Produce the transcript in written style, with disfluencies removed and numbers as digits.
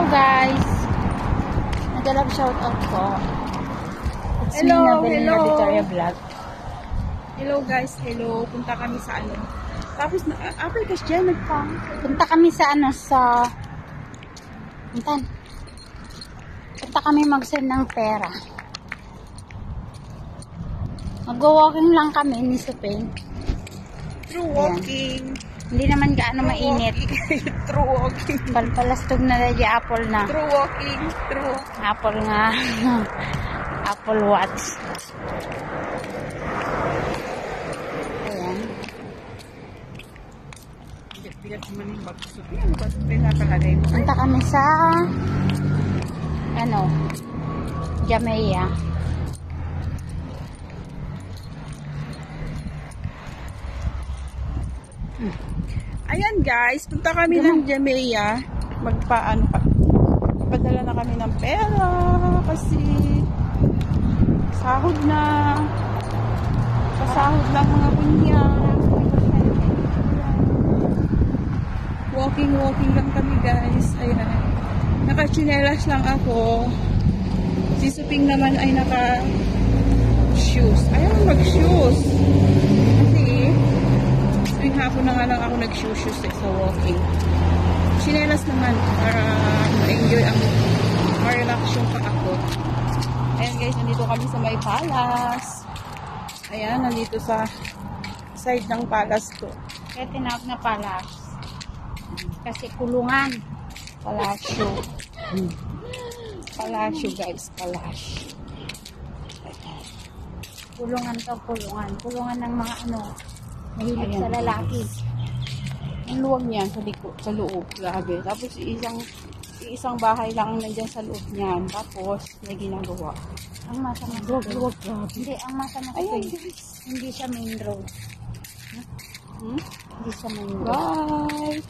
guys. Nag-love shoutout po. It's Hello, me, hello. Victoria Vlog. Hello guys, hello. Punta kami sa ano. Tapos, after kasi dyan, Punta kami sa Punta kami mag-send ng pera. Mag-walking lang kami ni Supin. True walking. Hindi naman gaano mainit. True walking. Palpalastog na dahil apple na. True walking. True. Apple nga. Apple Watch. Ayan. Bigat naman yung bagso. Yan, ba't pinakalagay mo? Punta kami sa Jamaica. Ayan guys, punta kami ng Jamaica. Padala na kami ng pera kasi sahod na. Pasahod lang mga bunya. Walking lang kami guys. Ayan. Naka-chinelas lang ako. Si Suping naman ay naka-shoes. Ayaw mag-shoes. Kasi tuwing hapon na nga lang ako nag-shoes sa walking. Chinelas naman para ma-enjoy ang ma-relax yung paa ko. Ayan guys, nandito kami sa may palace. Ayan, nandito sa side ng palace ko. Kaya tinawag na palace. Kasi kulungan. Palasyo. Palasyo guys, palasyo. Kulungan to, kulungan. Kulungan ng mga mahilig sa lalaki. Ang luwag niya sa loob, grabe. Tapos isang bahay lang ang nandyan sa loob niyan. Tapos may ginagawa. Ang masama sa Luwag, grabe. Hindi, ang masama sa Ayan, hindi siya main road. Hindi siya main road. Bye!